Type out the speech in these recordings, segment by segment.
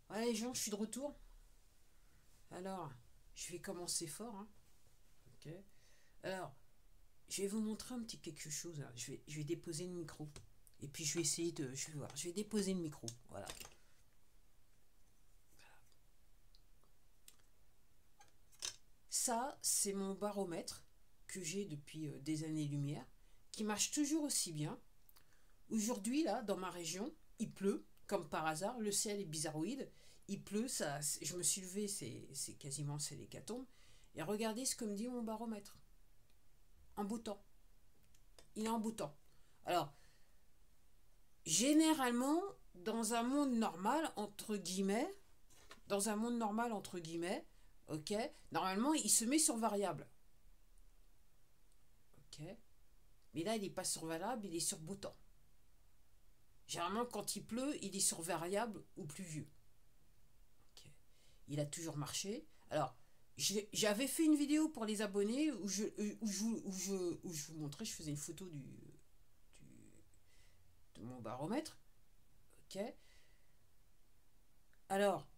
Voilà les gens, je suis de retour. Alors, je vais commencer fort. Hein. Ok. Alors, je vais vous montrer un petit quelque chose. Hein. Je vais déposer le micro. Et puis je vais essayer de... Je vais voir. Je vais déposer le micro. Voilà. Ça, c'est mon baromètre que j'ai depuis des années-lumière, qui marche toujours aussi bien. Aujourd'hui, là, dans ma région, il pleut, comme par hasard. Le ciel est bizarroïde. Il pleut, ça, je me suis levé, c'est quasiment c'est l'hécatombe. Et regardez ce que me dit mon baromètre. En beau temps. Il est en beau temps. Alors, généralement, dans un monde normal, entre guillemets, dans un monde normal, entre guillemets, ok, normalement, il se met sur variable. Ok. Mais là, il n'est pas sur variable, il est sur beau temps. Généralement, quand il pleut, il est sur variable ou pluvieux. Ok. Il a toujours marché. Alors, j'avais fait une vidéo pour les abonnés où je vous montrais, je faisais une photo de mon baromètre. Ok. Alors,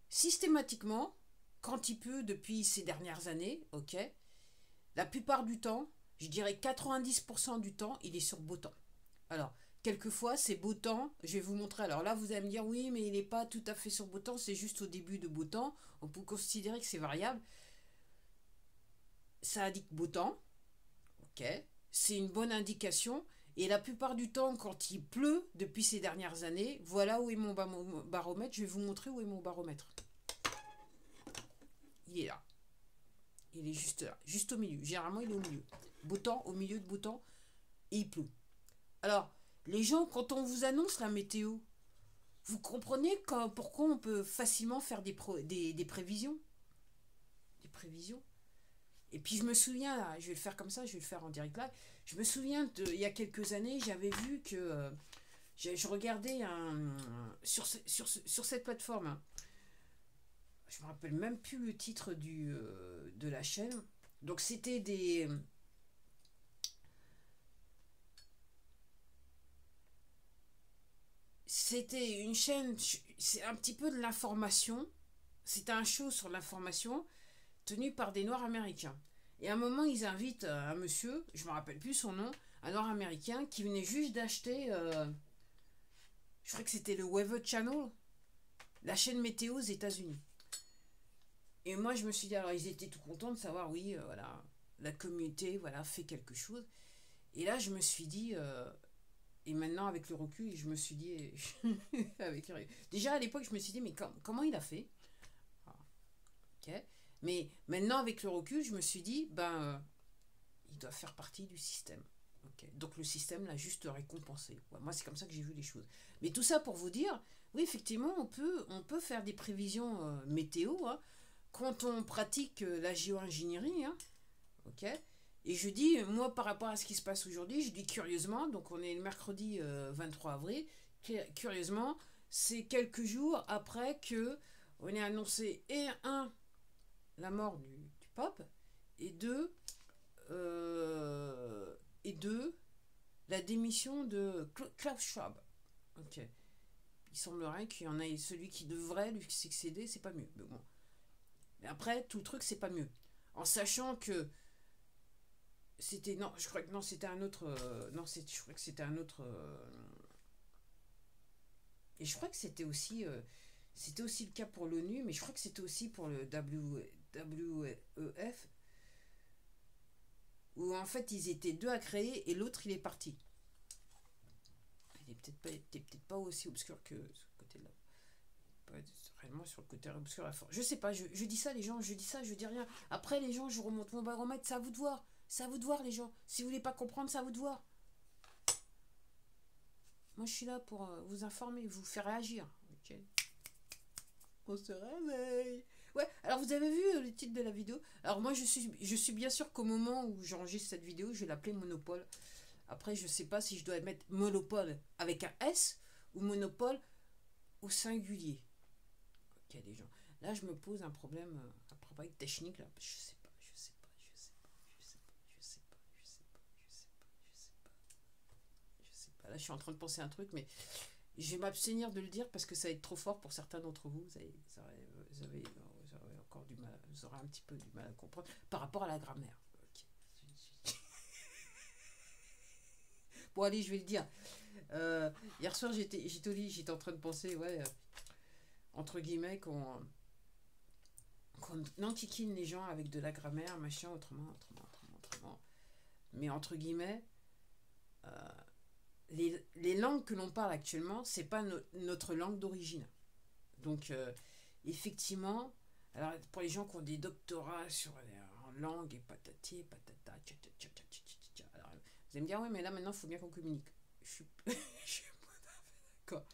systématiquement, quand il pleut depuis ces dernières années, ok, la plupart du temps, je dirais 90% du temps, il est sur beau temps. Alors, quelquefois, c'est beau temps, je vais vous montrer. Alors là, vous allez me dire, oui, mais il n'est pas tout à fait sur beau temps, c'est juste au début de beau temps. On peut considérer que c'est variable. Ça indique beau temps, ok, c'est une bonne indication. Et la plupart du temps, quand il pleut depuis ces dernières années, voilà où est mon baromètre. Je vais vous montrer où est mon baromètre. Il est là. Il est juste là, juste au milieu. Généralement, il est au milieu. Beau temps, au milieu de beau temps, et il pleut. Alors, les gens, quand on vous annonce la météo, vous comprenez pourquoi on peut facilement faire des prévisions. Des prévisions. Et puis je me souviens, là, je vais le faire comme ça, je vais le faire en direct live. Je me souviens, il y a quelques années, j'avais vu que je regardais sur cette plateforme. Hein, je me rappelle même plus le titre de la chaîne. Donc c'était une chaîne, c'est un petit peu de l'information. C'était un show sur l'information tenu par des Noirs américains. Et à un moment, ils invitent un monsieur, je me rappelle plus son nom, un Noir américain qui venait juste d'acheter, je crois que c'était le Weather Channel, la chaîne météo aux États-Unis. Et moi, je me suis dit, alors ils étaient tout contents de savoir, oui, voilà, la communauté, voilà, fait quelque chose. Et là, je me suis dit, et maintenant avec le recul, je me suis dit, déjà à l'époque, je me suis dit, mais comment il a fait? Ah, ok. Mais maintenant, avec le recul, je me suis dit, il doit faire partie du système. Okay. Donc le système l'a juste récompensé. Ouais, moi, c'est comme ça que j'ai vu les choses. Mais tout ça pour vous dire, oui, effectivement, on peut faire des prévisions météo hein, quand on pratique la géo-ingénierie. Hein, ok. Et je dis, moi, par rapport à ce qui se passe aujourd'hui, je dis curieusement, donc on est le mercredi 23 avril, curieusement, c'est quelques jours après que on ait annoncé la mort du pape, et deux, et deux, la démission de Klaus Schwab. Ok. Il semblerait qu'il y en ait celui qui devrait lui succéder, c'est pas mieux. Mais bon. Mais après, tout le truc, c'est pas mieux. En sachant que c'était. Non, je crois que non, c'était un autre. Non, je crois que c'était un autre. Et je crois que c'était aussi. C'était aussi le cas pour l'ONU, mais je crois que c'était aussi pour le WEF, où en fait ils étaient deux à créer et l'autre il est parti. Il est peut-être pas aussi obscur que ce côté-là. Pas réellement sur le côté obscur la force. Je sais pas, je dis ça les gens, je dis ça, je dis rien. Après les gens, je remonte mon baromètre, c'est à vous de voir. C'est à vous de voir les gens. Si vous voulez pas comprendre, c'est à vous de voir. Moi je suis là pour vous informer, vous faire réagir. Ok. On se réveille. Ouais, alors vous avez vu le titre de la vidéo. Alors moi je suis bien sûr qu'au moment où j'enregistre cette vidéo, je vais l'appeler Monopole. Après je sais pas si je dois mettre Monopole avec un S ou Monopole au singulier. Ok les gens. Là je me pose un problème, un problème technique là. Je sais pas, je sais pas, je sais pas, je sais pas, je sais pas, je sais pas, je sais pas, je sais pas, je sais pas. Là je suis en train de penser un truc mais Je vais m'abstenir de le dire parce que ça va être trop fort pour certains d'entre vous. Vous avez encore du mal, vous aurez un petit peu du mal à comprendre par rapport à la grammaire. Ok. Bon, allez, je vais le dire. Hier soir, j'étais au lit, j'étais en train de penser, ouais, entre guillemets, qu'on enquiquine les gens avec de la grammaire, machin, autrement. Mais entre guillemets, euh, les langues que l'on parle actuellement, c'est pas notre langue d'origine. Donc, effectivement, alors pour les gens qui ont des doctorats en langue et patati, patata, alors, vous allez me dire, oui, mais là maintenant, il faut bien qu'on communique. Je suis pas d'accord.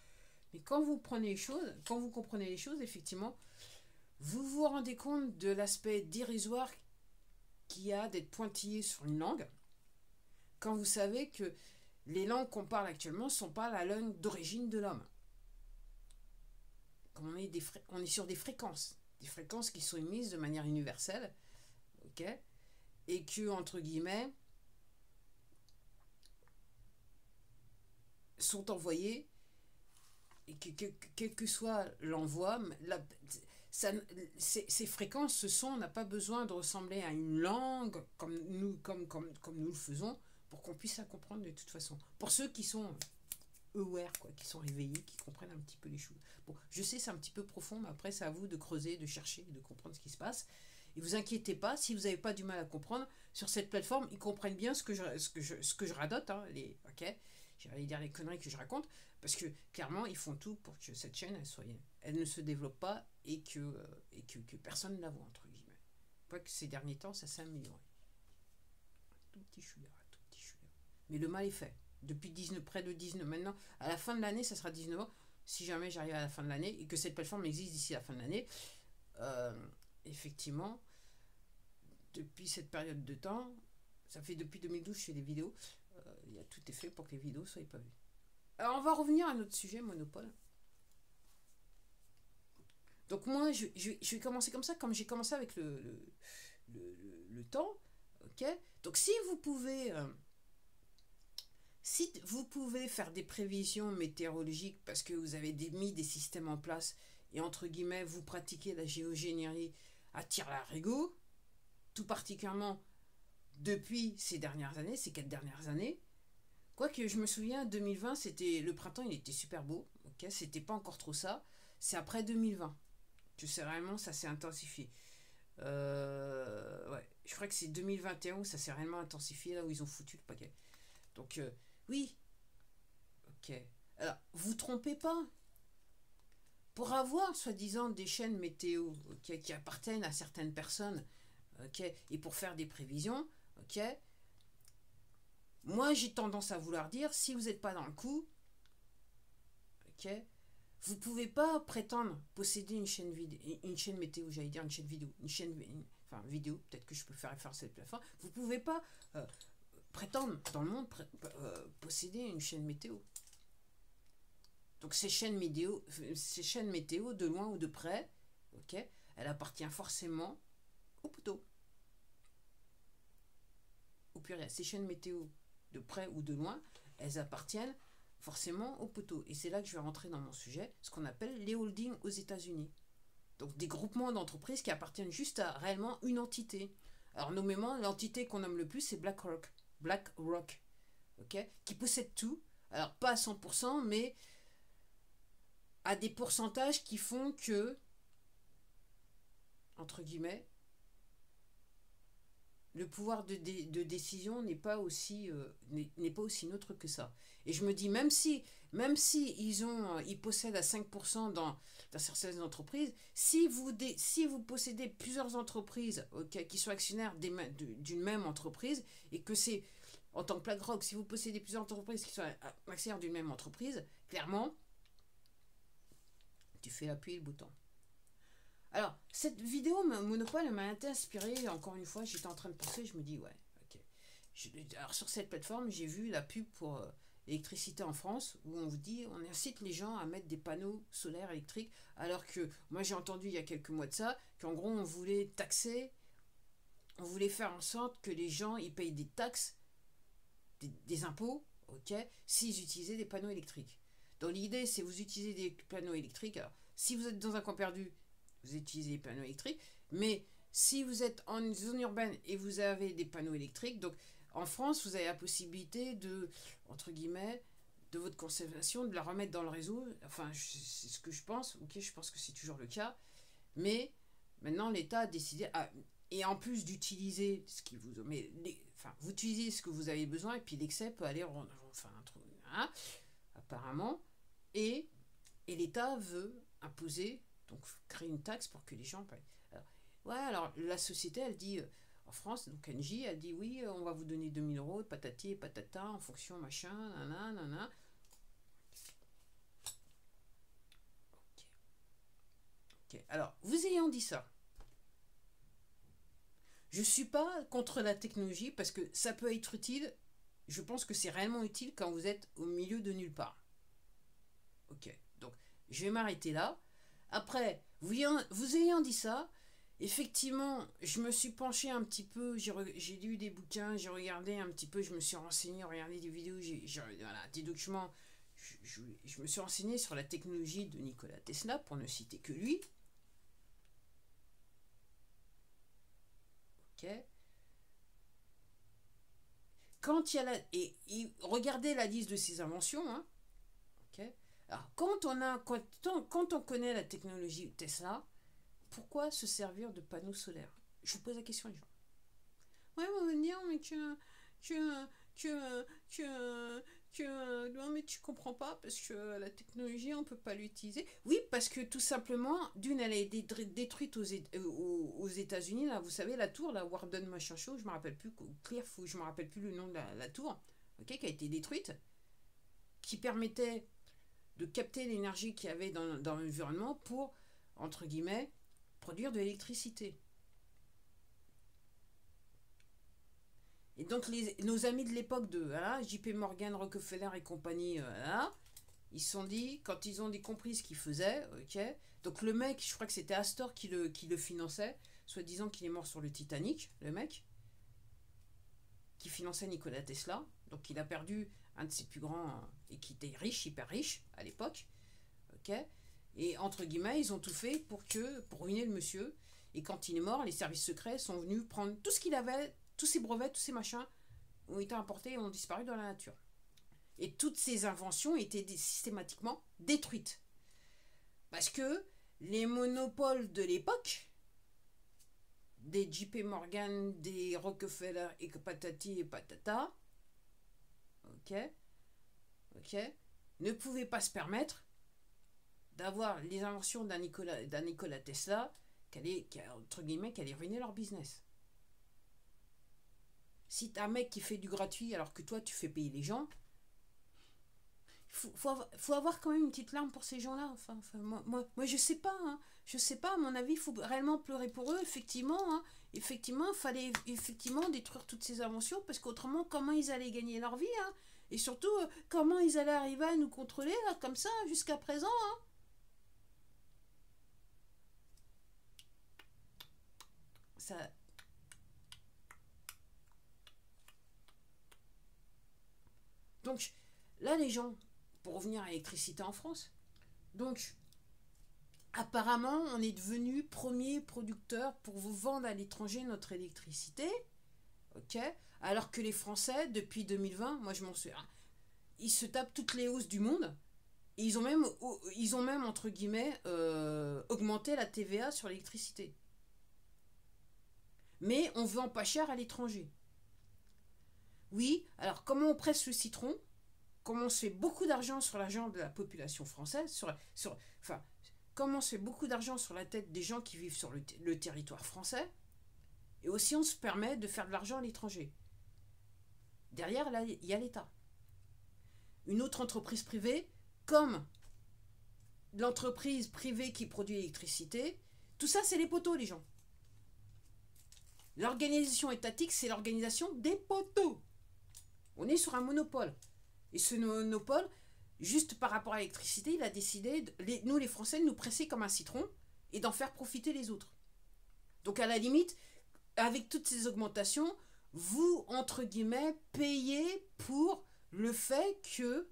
Mais quand vous prenez les choses, quand vous comprenez les choses, effectivement, vous vous rendez compte de l'aspect dérisoire qu'il y a d'être pointillé sur une langue, quand vous savez que les langues qu'on parle actuellement ne sont pas la langue d'origine de l'homme. Comme on est sur des fréquences qui sont émises de manière universelle, ok, et que, entre guillemets, sont envoyées, et que quel que soit l'envoi, ces fréquences, on n'a pas besoin de ressembler à une langue comme nous le faisons pour qu'on puisse la comprendre de toute façon. Pour ceux qui sont aware, quoi, qui sont réveillés, qui comprennent un petit peu les choses. Bon, je sais, c'est un petit peu profond, mais après, c'est à vous de creuser, de chercher, de comprendre ce qui se passe. Et vous inquiétez pas, si vous n'avez pas du mal à comprendre, sur cette plateforme, ils comprennent bien ce que je radote, hein, ok, j'allais dire les conneries que je raconte, parce que clairement, ils font tout pour que cette chaîne, elle ne se développe pas et que personne ne la voit, entre guillemets. Pas que ces derniers temps, ça s'est amélioré. Un tout petit chouïa. Mais le mal est fait. Depuis près de 19, maintenant, à la fin de l'année, ça sera 19 ans, si jamais j'arrive à la fin de l'année, et que cette plateforme existe d'ici la fin de l'année, effectivement, depuis cette période de temps, ça fait depuis 2012 que je fais des vidéos, il y a tout est fait pour que les vidéos ne soient pas vues. Alors, on va revenir à notre sujet, Monopole. Donc moi, je vais commencer comme ça, comme j'ai commencé avec le temps, ok. Donc si vous pouvez faire des prévisions météorologiques parce que vous avez mis des systèmes en place et entre guillemets vous pratiquez la géogénierie à tire-larigot, tout particulièrement depuis ces 4 dernières années. Quoique je me souviens, 2020, c'était le printemps, il était super beau, ok, c'était pas encore trop ça. C'est après 2020 que c'est réellement ça s'est intensifié. Ouais, je crois que c'est 2021 où ça s'est réellement intensifié, là où ils ont foutu le paquet. Donc, oui, ok. Alors, vous trompez pas. Pour avoir, soi-disant, des chaînes météo qui appartiennent à certaines personnes, ok, et pour faire des prévisions, ok, moi j'ai tendance à vouloir dire, si vous n'êtes pas dans le coup, ok, vous pouvez pas prétendre posséder une chaîne météo, j'allais dire une chaîne vidéo, enfin vidéo, peut-être que je peux faire référence à cette plateforme. Vous pouvez pas prétendre dans le monde posséder une chaîne météo. Donc ces chaînes météo, de loin ou de près, ok, elle appartient forcément au poteau. Au pluriel, ces chaînes météo de près ou de loin, elles appartiennent forcément au poteau. Et c'est là que je vais rentrer dans mon sujet, ce qu'on appelle les holdings aux États-Unis. Donc des groupements d'entreprises qui appartiennent juste à réellement une entité. Alors nommément, l'entité qu'on nomme le plus, c'est BlackRock. Okay, qui possède tout. Alors pas à 100%, mais à des pourcentages qui font que, entre guillemets, le pouvoir de décision n'est pas aussi neutre que ça. Et je me dis, même si ils possèdent à 5% dans certaines entreprises, si vous possédez plusieurs entreprises, okay, qui sont actionnaires d'une même entreprise, et que c'est, en tant que BlackRock, si vous possédez plusieurs entreprises qui sont actionnaires d'une même entreprise, clairement, tu fais appuyer le bouton. Alors, cette vidéo Monopole m'a été inspirée, encore une fois, j'étais en train de penser, je me dis, ouais, ok. Alors, sur cette plateforme, j'ai vu la pub pour l'électricité en France, où on vous dit, on incite les gens à mettre des panneaux solaires électriques, alors que moi j'ai entendu il y a quelques mois de ça, qu'en gros on voulait taxer, on voulait faire en sorte que les gens ils payent des taxes, des impôts, ok, s'ils utilisaient des panneaux électriques. Dans l'idée, c'est vous utilisez des panneaux électriques. Alors, si vous êtes dans un camp perdu, vous utilisez des panneaux électriques. Mais si vous êtes en une zone urbaine et vous avez des panneaux électriques, donc en France, vous avez la possibilité de, entre guillemets, de votre conservation, de la remettre dans le réseau. Enfin, c'est ce que je pense. Ok, je pense que c'est toujours le cas. Mais maintenant, l'État a décidé, et en plus d'utiliser ce qui vous, enfin, vous utilisez ce que vous avez besoin, et puis l'excès peut aller, enfin, un truc, hein, apparemment, et l'État veut imposer, donc créer une taxe pour que les gens payent. Alors, ouais, alors la société, elle dit, en France, donc Engie, elle dit oui, on va vous donner 2000 euros, patati et patata, en fonction machin, nanana. Ok. Alors, vous ayant dit ça, je ne suis pas contre la technologie parce que ça peut être utile. Je pense que c'est réellement utile quand vous êtes au milieu de nulle part. Ok, donc je vais m'arrêter là. Après, vous ayant dit ça, effectivement, je me suis penché un petit peu, j'ai lu des bouquins, j'ai regardé un petit peu, je me suis renseigné, regardé des vidéos, voilà, des documents. Je me suis renseigné sur la technologie de Nikola Tesla, pour ne citer que lui. Ok. Quand il y a regardez la liste de ses inventions, hein. Ok. Alors, quand on connaît la technologie Tesla, pourquoi se servir de panneaux solaires? Je vous pose la question, les gens. Ouais, on va me dire, mais non, mais tu comprends pas parce que la technologie, on peut pas l'utiliser. Oui, parce que tout simplement, d'une, elle a été détruite aux États-Unis. Là, vous savez, la tour, la Warden machin show, je me rappelle plus, Clearf, je me rappelle plus le nom de la tour, ok, qui a été détruite, qui permettait de capter l'énergie qu'il y avait dans l'environnement pour, entre guillemets, produire de l'électricité. Et donc nos amis de l'époque de voilà, JP Morgan, Rockefeller et compagnie, voilà, ils se sont dit, quand ils ont compris ce qu'ils faisaient, ok, donc le mec, je crois que c'était Astor qui le finançait, soi-disant qu'il est mort sur le Titanic, le mec, qui finançait Nikola Tesla, donc il a perdu un de ses plus grands, et qui était riche, hyper riche à l'époque, ok, et entre guillemets, ils ont tout fait pour ruiner le monsieur, et quand il est mort, les services secrets sont venus prendre tout ce qu'il avait, tous ces brevets, tous ces machins, ont été importés et ont disparu dans la nature. Et toutes ces inventions étaient systématiquement détruites. Parce que les monopoles de l'époque, des JP Morgan, des Rockefeller et patati et patata, ok, ne pouvaient pas se permettre d'avoir les inventions d'un Nikola Tesla entre guillemets, qui allait ruiner leur business. Si t'as un mec qui fait du gratuit alors que toi tu fais payer les gens, faut avoir quand même une petite larme pour ces gens-là. Enfin, moi je sais pas, hein. Je sais pas, à mon avis, il faut réellement pleurer pour eux, effectivement. Hein. Effectivement, il fallait effectivement détruire toutes ces inventions parce qu'autrement, comment ils allaient gagner leur vie, hein. Et surtout, comment ils allaient arriver à nous contrôler là, comme ça jusqu'à présent, hein. Ça. Donc, là, les gens, pour revenir à l'électricité en France, donc, apparemment, on est devenu premier producteur pour vous vendre à l'étranger notre électricité, ok, alors que les Français, depuis 2020, moi je m'en souviens, ils se tapent toutes les hausses du monde, et ils ont même entre guillemets, augmenté la TVA sur l'électricité. Mais on vend pas cher à l'étranger. Oui, alors comment on presse le citron? Comment on se fait beaucoup d'argent sur l'argent de la population française, enfin, comment on se fait beaucoup d'argent sur la tête des gens qui vivent sur le territoire français, et aussi on se permet de faire de l'argent à l'étranger. Derrière, là, il y a l'État. Une autre entreprise privée, comme l'entreprise privée qui produit l'électricité, tout ça, c'est les poteaux, les gens. L'organisation étatique, c'est l'organisation des poteaux. On est sur un monopole. Et ce monopole, juste par rapport à l'électricité, il a décidé, nous les Français, de nous presser comme un citron et d'en faire profiter les autres. Donc à la limite, avec toutes ces augmentations, vous, entre guillemets, payez pour le fait que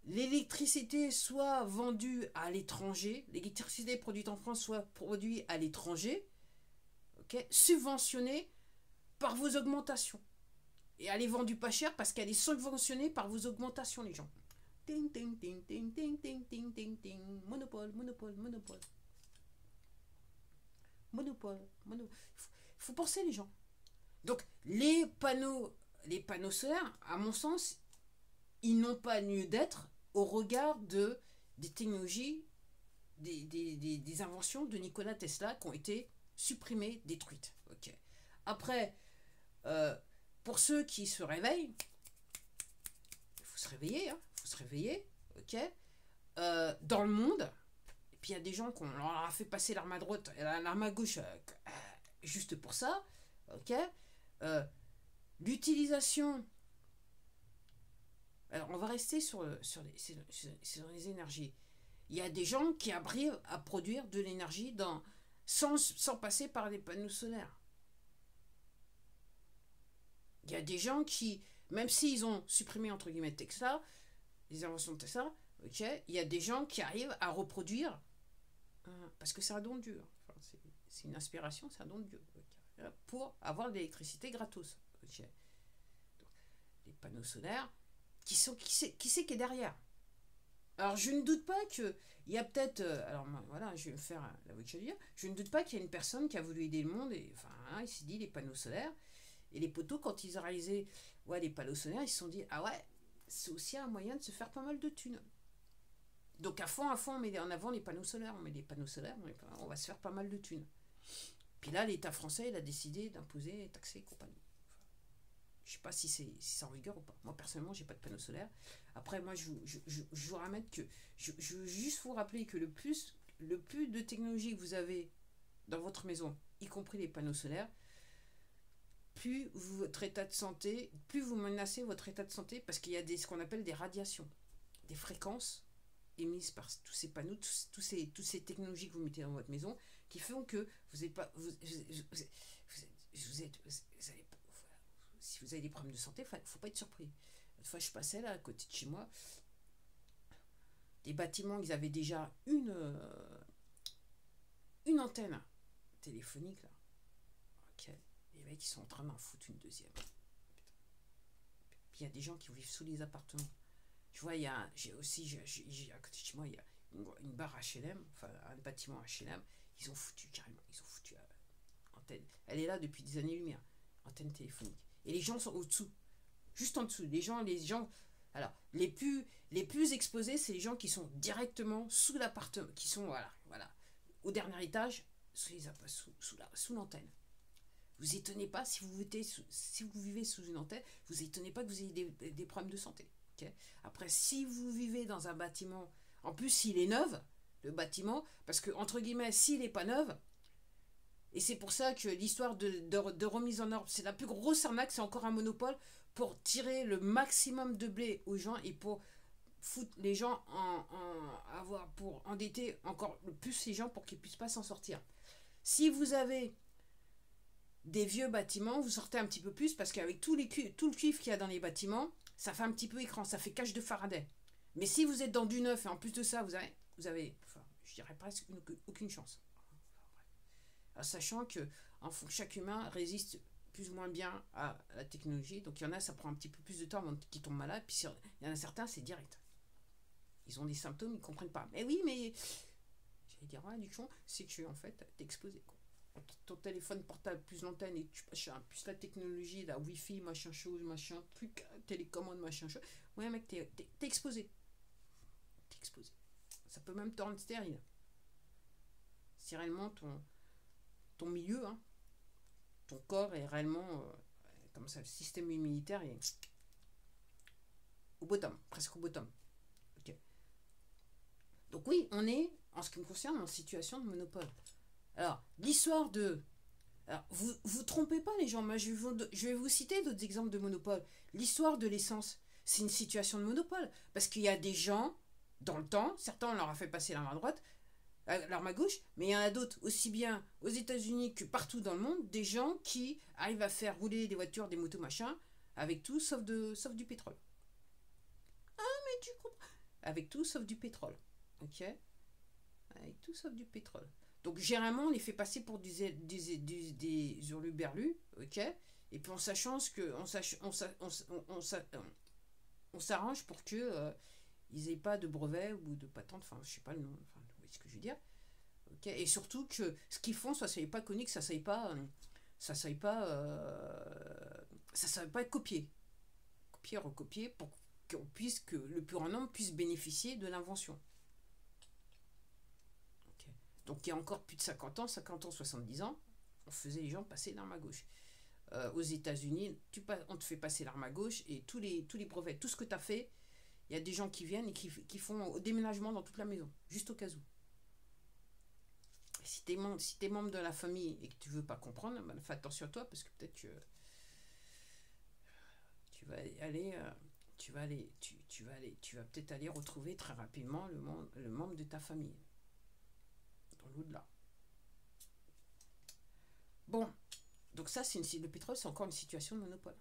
l'électricité soit vendue à l'étranger, l'électricité produite en France soit produite à l'étranger, ok, subventionnée par vos augmentations. Et elle est vendue pas cher parce qu'elle est subventionnée par vos augmentations, les gens. Ting, ting, ting, ting, ting, ting, ting, ting, ting. Monopole, monopole, monopole. Monopole, monopole. Il faut penser, les gens. Donc, les panneaux solaires, à mon sens, ils n'ont pas lieu d'être au regard des technologies, des inventions de Nikola Tesla qui ont été supprimées, détruites. Okay. Après, pour ceux qui se réveillent, il faut se réveiller, hein, faut se réveiller, ok. Dans le monde, et puis il y a des gens qu'on leur a fait passer l'arme à droite, l'arme à gauche, juste pour ça, ok. L'utilisation. Alors, on va rester sur les énergies. Il y a des gens qui arrivent à produire de l'énergie sans passer par les panneaux solaires. Il y a des gens qui, même s'ils ont supprimé entre guillemets Tesla, les inventions de Tesla, ok, il y a des gens qui arrivent à reproduire, parce que c'est un don de Dieu. Enfin, c'est une inspiration, c'est un don de Dieu. Okay, pour avoir de l'électricité gratos. Okay. Donc, les panneaux solaires, qui c'est qui est derrière. Alors je ne doute pas que il y a peut-être, alors voilà, je vais faire la voix que je veux dire. Je ne doute pas qu'il y a une personne qui a voulu aider le monde et enfin, hein, il s'est dit les panneaux solaires et les poteaux quand ils ont réalisé les panneaux solaires, ils se sont dit ah ouais, c'est aussi un moyen de se faire pas mal de thunes. Donc à fond, on met en avant les panneaux solaires, on va se faire pas mal de thunes. Puis là, l'État français, il a décidé d'imposer, taxer et compagnie. Je ne sais pas si c'est en vigueur ou pas. Moi, personnellement, j'ai pas de panneau solaire. Après, moi, je vous ramène que... Je veux juste vous rappeler que le plus de technologie que vous avez dans votre maison, y compris les panneaux solaires, plus votre état de santé, plus vous menacez votre état de santé, parce qu'il y a ce qu'on appelle des radiations, des fréquences émises par tous ces panneaux, toutes ces technologies que vous mettez dans votre maison, qui font que vous êtes pas... Si vous avez des problèmes de santé, il ne faut pas être surpris. Une fois, je passais là, à côté de chez moi, des bâtiments, ils avaient déjà une antenne téléphonique, là. Ok. Les mecs, ils sont en train d'en foutre une deuxième. Puis il y a des gens qui vivent sous les appartements. Tu vois, j'ai à côté de chez moi, il y a une barre HLM, enfin un bâtiment HLM, ils ont foutu antenne. Elle est là depuis des années-lumière, antenne téléphonique. Et les gens sont au-dessous, juste en dessous. Les gens, alors les plus exposés, c'est les gens qui sont directement sous l'appartement, qui sont voilà, au dernier étage, sous l'antenne. Vous étonnez pas si vous vivez sous une antenne, vous étonnez pas que vous ayez des problèmes de santé. Okay. Après, si vous vivez dans un bâtiment, en plus s'il est neuf, le bâtiment, parce que entre guillemets, s'il n'est pas neuf. Et c'est pour ça que l'histoire de remise en ordre, c'est la plus grosse arnaque, c'est encore un monopole pour tirer le maximum de blé aux gens et pour foutre les gens pour endetter encore plus les gens pour qu'ils ne puissent pas s'en sortir. Si vous avez des vieux bâtiments, vous sortez un petit peu plus parce qu'avec tout le cuivre qu'il y a dans les bâtiments, ça fait un petit peu écran, ça fait cage de Faraday. Mais si vous êtes dans du neuf et en plus de ça, vous avez enfin, je dirais presque aucune chance. Sachant que chaque humain résiste plus ou moins bien à la technologie. Donc il y en a, ça prend un petit peu plus de temps avant qu'ils tombent malades. Puis il y en a certains, c'est direct. Ils ont des symptômes, ils ne comprennent pas. Mais oui, mais... J'allais dire, l'addiction, c'est que en fait, t'es exposé. Quoi. Ton téléphone portable, plus l'antenne, et plus la technologie, la Wi-Fi, machin chose, machin truc, télécommande, machin chose. Ouais, mec, t'es exposé. T'es exposé. Ça peut même te rendre stérile. Si réellement ton milieu, hein, ton corps est réellement comme ça, le système immunitaire est au bottom, presque au bottom. Okay. Donc oui, on est, en ce qui me concerne, en situation de monopole. Alors, l'histoire de... Alors, vous trompez pas les gens, moi je vais vous citer d'autres exemples de monopole. L'histoire de l'essence, c'est une situation de monopole, parce qu'il y a des gens, dans le temps, certains on leur a fait passer l'arme à droite, l'arme à gauche, mais il y en a d'autres, aussi bien aux États-Unis que partout dans le monde, des gens qui arrivent à faire rouler des voitures, des motos, machin, avec tout, sauf du pétrole. Ah, mais tu comprends. avec tout sauf du pétrole. Ok? Avec tout sauf du pétrole. Donc généralement on les fait passer pour des hurluberlus, ok? Et puis en sachant que on s'arrange pour que ils aient pas de brevet ou de patente, enfin je sais pas le nom, enfin vous voyez ce que je veux dire, ok? Et surtout que ce qu'ils font, ça soit pas connu, que ça soit pas, ça soit pas copié, copier, recopier pour que le plus grand nombre puisse bénéficier de l'invention. Donc il y a encore plus de 50 ans, 70 ans, on faisait les gens passer l'arme à gauche. Aux États-Unis, on te fait passer l'arme à gauche et tous les brevets, tout ce que tu as fait, il y a des gens qui viennent et qui font déménagement dans toute la maison, juste au cas où. Et si tu es membre de la famille et que tu veux pas comprendre, ben, fais attention à toi parce que peut-être que tu vas aller. Tu vas peut-être aller retrouver très rapidement le membre de ta famille dans l'au-delà. Bon, donc ça, le pétrole, c'est encore une situation de monopole.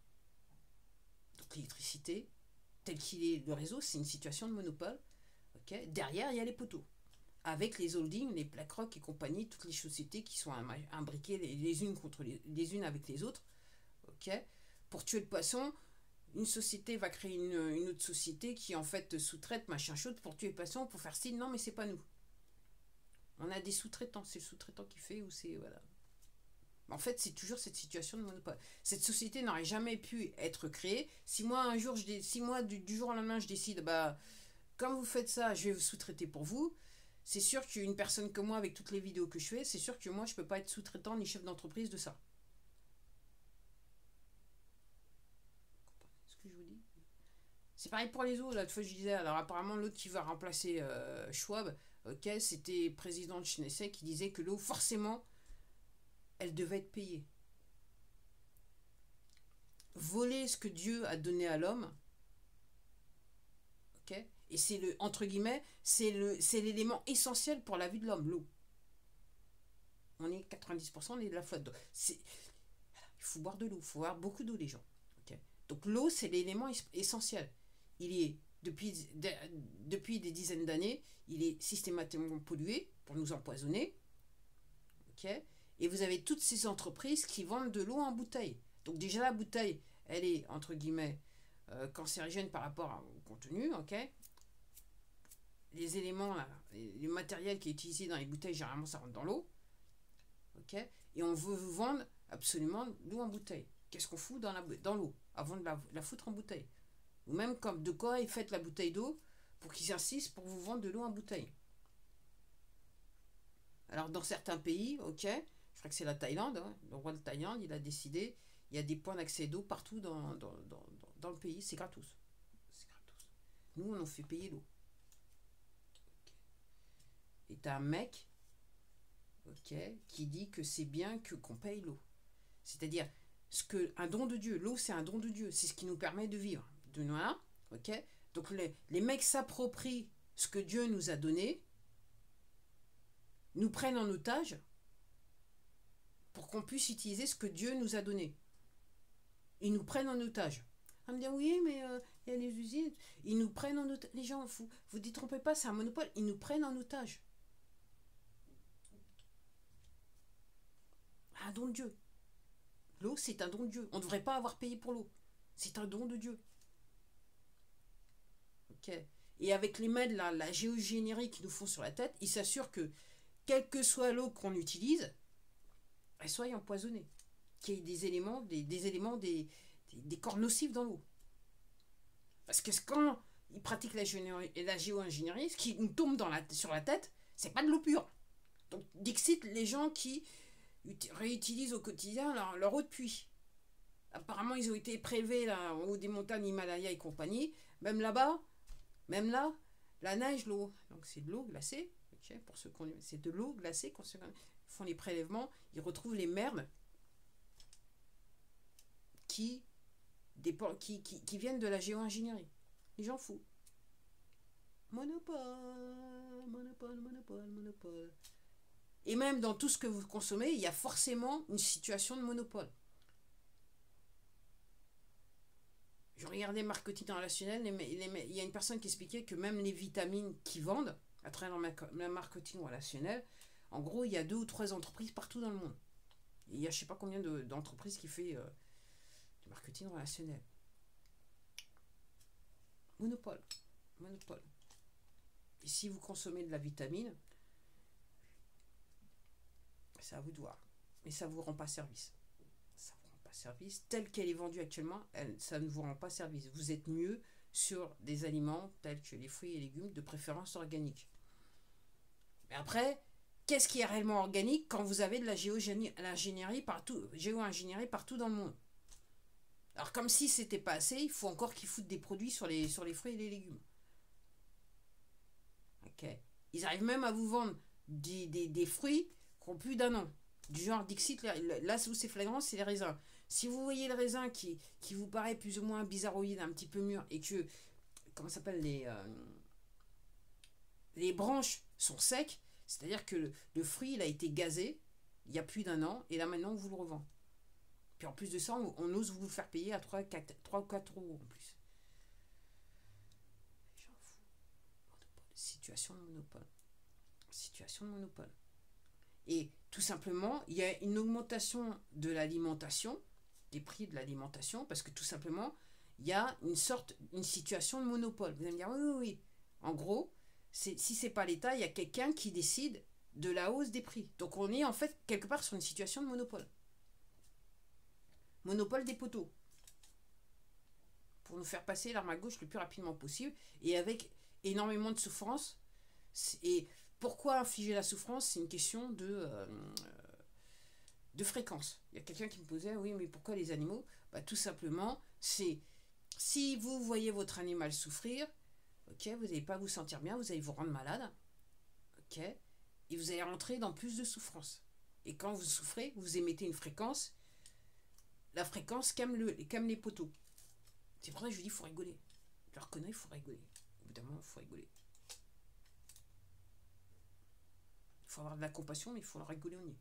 Donc l'électricité, tel qu'il est le réseau, c'est une situation de monopole. Okay. Derrière, il y a les poteaux. Avec les holdings, les BlackRock et compagnie, toutes les sociétés qui sont imbriquées les unes contre les unes avec les autres. Okay. Pour tuer le poisson, une société va créer une autre société qui en fait sous-traite machin chose pour tuer le poisson, pour faire style, non mais c'est pas nous. On a des sous-traitants, c'est le sous-traitant qui fait ou c'est voilà. En fait, c'est toujours cette situation de monopole. Cette société n'aurait jamais pu être créée si moi un jour du jour au lendemain je décide bah comme vous faites ça, je vais vous sous-traiter pour vous. C'est sûr qu'une personne comme moi avec toutes les vidéos que je fais, c'est sûr que moi je peux pas être sous-traitant ni chef d'entreprise de ça. Ce que je vous dis. C'est pareil pour les autres. L'autre fois je disais alors apparemment l'autre qui va remplacer Schwab, ok, c'était président de Schnesset qui disait que l'eau forcément elle devait être payée. Voler ce que Dieu a donné à l'homme, ok, et c'est le, entre guillemets, c'est l'élément essentiel pour la vie de l'homme, l'eau. On est 90%, on est de la flotte d'eau. Il faut boire de l'eau, il faut boire beaucoup d'eau les gens. Okay. Donc l'eau, c'est l'élément essentiel. Il est, depuis des dizaines d'années, il est systématiquement pollué pour nous empoisonner. Okay. Et vous avez toutes ces entreprises qui vendent de l'eau en bouteille. Donc déjà la bouteille, elle est, entre guillemets, cancérigène par rapport au contenu, ok. Les éléments, là, les matériels qui est utilisé dans les bouteilles, généralement ça rentre dans l'eau, ok. Et on veut vous vendre absolument l'eau en bouteille. Qu'est-ce qu'on fout dans l'eau avant de la foutre en bouteille? Ou même comme de quoi ils font la bouteille d'eau pour qu'ils insistent pour vous vendre de l'eau en bouteille. Alors dans certains pays, ok, je crois que c'est la Thaïlande, hein, le roi de Thaïlande, il a décidé, il y a des points d'accès d'eau partout dans le pays, c'est gratos. C'est gratos. Nous, on en fait payer l'eau. Okay. Et t'as un mec, ok, qui dit que c'est bien qu'on paye l'eau. C'est-à-dire, un don de Dieu, l'eau c'est un don de Dieu, c'est ce qui nous permet de vivre. De noir, ok. Donc les mecs s'approprient ce que Dieu nous a donné, nous prennent en otage pour qu'on puisse utiliser ce que Dieu nous a donné. Ils nous prennent en otage. On me dit oui, mais il y a les usines. Ils nous prennent en otage. Les gens, vous détrompez pas, c'est un monopole. Ils nous prennent en otage. Un don de Dieu. L'eau, c'est un don de Dieu. On ne devrait pas avoir payé pour l'eau. C'est un don de Dieu. Ok. Et avec les mails, la géogénérie qu'ils nous font sur la tête, ils s'assurent que, quelle que soit l'eau qu'on utilise, elle soit empoisonnée. Qu'il y ait des corps nocifs dans l'eau. Parce que quand ils pratiquent la géo-ingénierie, ce qui nous tombe sur la tête, c'est pas de l'eau pure. Donc, dixit les gens qui réutilisent au quotidien leur eau de puits. Apparemment, ils ont été prélevés là, en haut des montagnes Himalaya et compagnie. Même là-bas, même là, la neige, l'eau. Donc, c'est de l'eau glacée. Okay, pour ceux c'est de l'eau glacée. Quand ils font les prélèvements, ils retrouvent les merdes qui viennent de la géo-ingénierie. Les gens fous. Monopole, monopole, monopole, monopole. Et même dans tout ce que vous consommez, il y a forcément une situation de monopole. Je regardais marketing relationnel, il y a une personne qui expliquait que même les vitamines qu'ils vendent, à travers le marketing relationnel, en gros, il y a 2 ou 3 entreprises partout dans le monde. Et il y a je sais pas combien d'entreprises qui fait du marketing relationnel. Monopole. Monopole. Et si vous consommez de la vitamine, c'est à vous de voir. Mais ça ne vous rend pas service. Ça ne vous rend pas service. Telle qu'elle est vendue actuellement, ça ne vous rend pas service. Vous êtes mieux sur des aliments tels que les fruits et légumes, de préférence organiques. Mais après, qu'est-ce qui est réellement organique quand vous avez de la géo-ingénierie partout dans le monde? Alors comme si c'était pas assez, il faut encore qu'ils foutent des produits sur les fruits et les légumes. Ok. Ils arrivent même à vous vendre des fruits qui ont plus d'1 an. Du genre Dixit, là où c'est flagrant, c'est les raisins. Si vous voyez le raisin qui vous paraît plus ou moins bizarroïde, un petit peu mûr, et que, comment ça s'appelle, les branches sont secs, c'est-à-dire que le fruit il a été gazé il y a plus d'1 an, et là maintenant on vous le revend. Puis en plus de ça, on ose vous le faire payer à 3 ou 4 euros en plus. J'en fous. Monopole. Situation de monopole. Situation de monopole. Et tout simplement, il y a une augmentation de l'alimentation, des prix de l'alimentation, parce que tout simplement, il y a une situation de monopole. Vous allez me dire, oui, oui, oui. En gros, si c'est pas l'État, il y a quelqu'un qui décide de la hausse des prix. Donc on est en fait quelque part sur une situation de monopole. Monopole des poteaux. Pour nous faire passer l'arme à gauche le plus rapidement possible et avec énormément de souffrance. Et pourquoi infliger la souffrance? C'est une question de fréquence. Il y a quelqu'un qui me posait, oui, mais pourquoi les animaux? Tout simplement, c'est si vous voyez votre animal souffrir, ok, vous n'allez pas vous sentir bien, vous allez vous rendre malade, ok, et vous allez rentrer dans plus de souffrance. Et quand vous souffrez, vous émettez une fréquence. La fréquence calme les poteaux. C'est pour ça que je lui dis, il faut rigoler. Je le reconnais, il faut rigoler. Évidemment, il faut rigoler. Il faut avoir de la compassion, mais il faut leur rigoler au nez.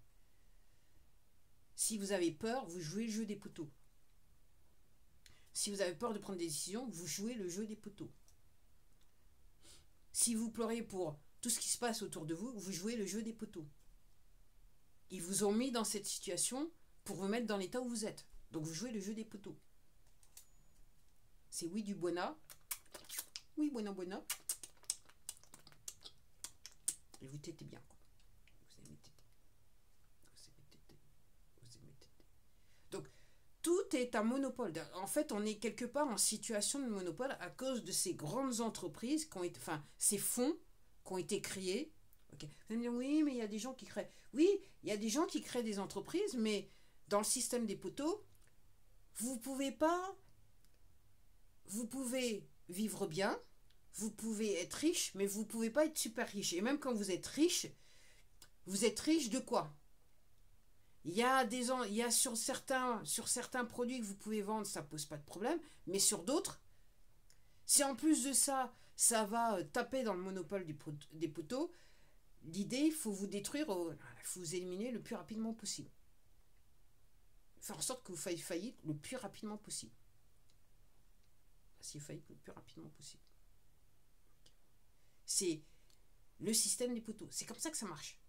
Si vous avez peur, vous jouez le jeu des poteaux. Si vous avez peur de prendre des décisions, vous jouez le jeu des poteaux. Si vous pleurez pour tout ce qui se passe autour de vous, vous jouez le jeu des poteaux. Ils vous ont mis dans cette situation pour vous mettre dans l'état où vous êtes. Donc vous jouez le jeu des poteaux. C'est oui du buona. Oui, buona, buona. Et vous tétez bien. Quoi. Vous aimez téter. Vous aimez téter. Vous aimez téter. Donc, tout est un monopole. En fait, on est quelque part en situation de monopole à cause de ces grandes entreprises qui ont été, enfin, ces fonds qui ont été créés. Okay. Vous allez me dire, oui, mais il y a des gens qui créent. Oui, il y a des gens qui créent des entreprises, mais dans le système des poteaux, vous pouvez vivre bien, vous pouvez être riche, mais vous ne pouvez pas être super riche. Et même quand vous êtes riche de quoi? Il y a sur certains produits que vous pouvez vendre, ça ne pose pas de problème, mais sur d'autres, si en plus de ça, ça va taper dans le monopole des poteaux, l'idée, il faut vous détruire, il faut vous éliminer le plus rapidement possible. Faire en sorte que vous fassiez faillite le plus rapidement possible. Fassiez faillite le plus rapidement possible. C'est le système des poteaux. C'est comme ça que ça marche.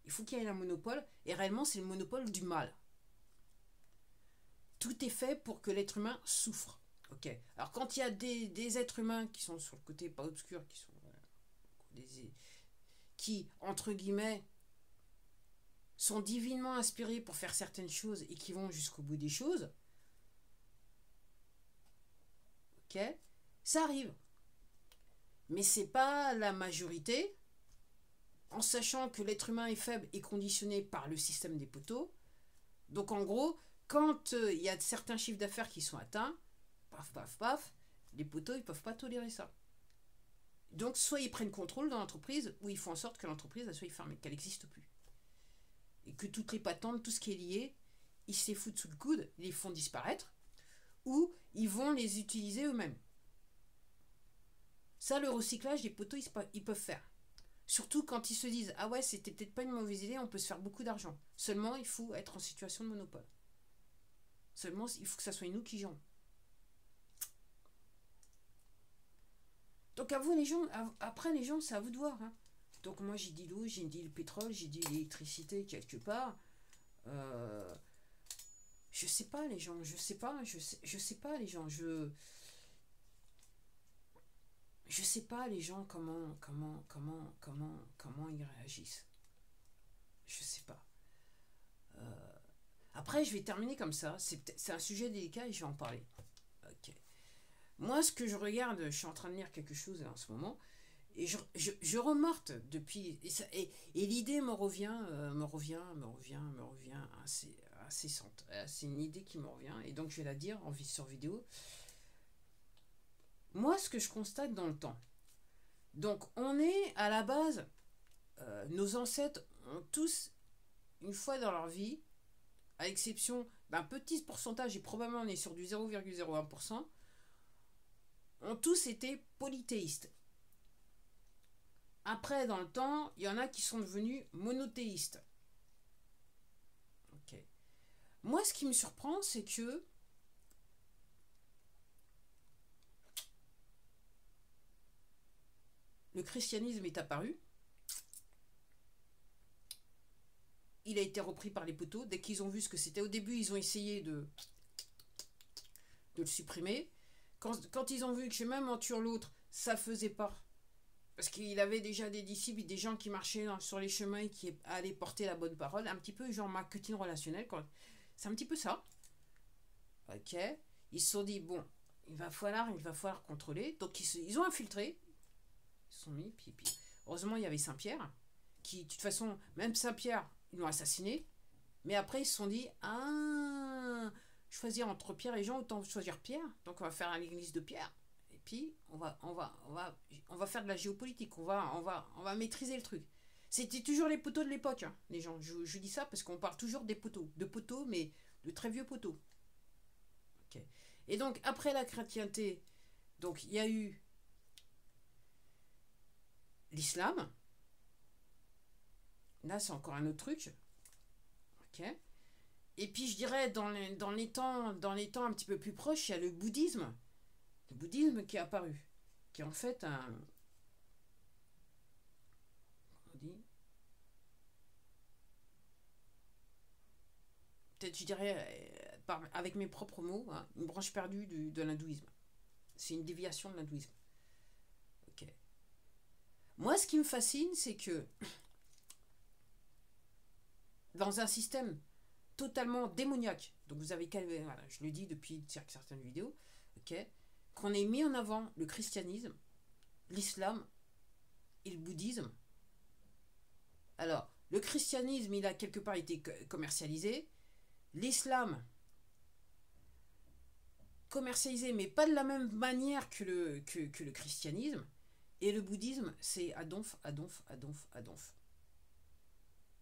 Il faut qu'il y ait un monopole, et réellement, c'est le monopole du mal. Tout est fait pour que l'être humain souffre. Ok. Alors, quand il y a des êtres humains qui sont sur le côté pas obscur, qui, entre guillemets, sont divinement inspirés pour faire certaines choses et qui vont jusqu'au bout des choses, ok, ça arrive. Mais c'est pas la majorité, en sachant que l'être humain est faible et conditionné par le système des poteaux. Donc en gros, quand il y a certains chiffres d'affaires qui sont atteints, paf, paf, paf, les poteaux, ils peuvent pas tolérer ça. Donc soit ils prennent contrôle dans l'entreprise, ou ils font en sorte que l'entreprise elle soit fermée, qu'elle n'existe plus. Et que toutes les patentes, tout ce qui est lié, ils se les foutent sous le coude, ils les font disparaître, ou ils vont les utiliser eux-mêmes. Ça, le recyclage des poteaux, ils peuvent faire. Surtout quand ils se disent, ah ouais, c'était peut-être pas une mauvaise idée, on peut se faire beaucoup d'argent. Seulement, il faut être en situation de monopole. Seulement, il faut que ça soit nous qui gérons. Donc à vous les gens, après les gens, c'est à vous de voir. Hein. Donc moi j'ai dit l'eau, j'ai dit le pétrole, j'ai dit l'électricité quelque part. Je sais pas les gens, je sais pas, je sais pas les gens, je sais pas les gens comment ils réagissent. Je sais pas. Après je vais terminer comme ça, c'est un sujet délicat et je vais en parler. Ok. Moi ce que je regarde, je suis en train de lire quelque chose là, en ce moment. Et je remarque depuis. Et l'idée me revient incessante. C'est une idée qui me revient. Et donc, je vais la dire sur vidéo. Moi, ce que je constate dans le temps. Donc, on est à la base. Nos ancêtres ont tous, une fois dans leur vie, à l'exception d'un petit pourcentage, et probablement on est sur du 0,01%, ont tous été polythéistes. Après, dans le temps, il y en a qui sont devenus monothéistes. Ok. Moi, ce qui me surprend, c'est que le christianisme est apparu. Il a été repris par les poteaux. Dès qu'ils ont vu ce que c'était, au début, ils ont essayé de le supprimer. Quand ils ont vu que même en tuant l'autre, ça faisait pas. Parce qu'il avait déjà des disciples, des gens qui marchaient sur les chemins et qui allaient porter la bonne parole. Un petit peu genre marketing relationnel. C'est un petit peu ça. Ok. Ils se sont dit, bon, il va falloir contrôler. Donc ils ont infiltré. Ils se sont mis, puis heureusement il y avait Saint-Pierre, qui de toute façon, même Saint-Pierre, ils l'ont assassiné. Mais après ils se sont dit, ah, choisir entre Pierre et Jean, autant choisir Pierre. Donc on va faire l'église de Pierre. Et puis on va faire de la géopolitique. On va maîtriser le truc. C'était toujours les poteaux de l'époque, hein, les gens. Je dis ça parce qu'on parle toujours des poteaux. De poteaux, mais de très vieux poteaux. Okay. Et donc, après la chrétienté, donc il y a eu l'islam. Là, c'est encore un autre truc. Ok. Et puis, je dirais, dans les temps un petit peu plus proches, il y a le bouddhisme. Le bouddhisme qui est apparu. Qui est en fait un... On dit... Peut-être, je dirais, avec mes propres mots, hein, une branche perdue de l'hindouisme. C'est une déviation de l'hindouisme. Ok. Moi, ce qui me fascine, c'est que dans un système totalement démoniaque, donc vous avez voilà, je le dis depuis certaines vidéos, ok, qu'on ait mis en avant le christianisme, l'islam et le bouddhisme. Alors, le christianisme, il a quelque part été commercialisé, l'islam commercialisé, mais pas de la même manière que le christianisme, et le bouddhisme, c'est adonf.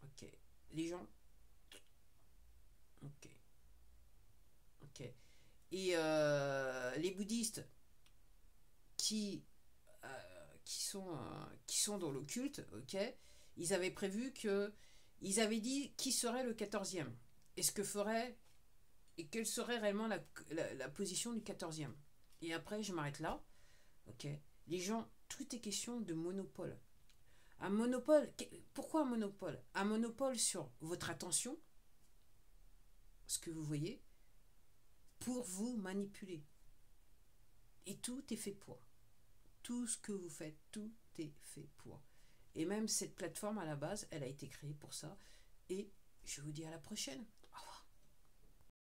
Ok. Les gens. Ok. Ok. Et les bouddhistes qui sont dans l'occulte, ok, ils avaient prévu que. Ils avaient dit qui serait le 14e. Et ce que ferait. Et quelle serait réellement la position du 14e. Et après, je m'arrête là. Ok. Les gens, tout est question de monopole. Un monopole, pourquoi un monopole? Un monopole sur votre attention, ce que vous voyez, pour vous manipuler. Et tout est fait pour. Tout ce que vous faites, tout est fait pour. Et même cette plateforme à la base, elle a été créée pour ça. Et je vous dis à la prochaine. Au revoir.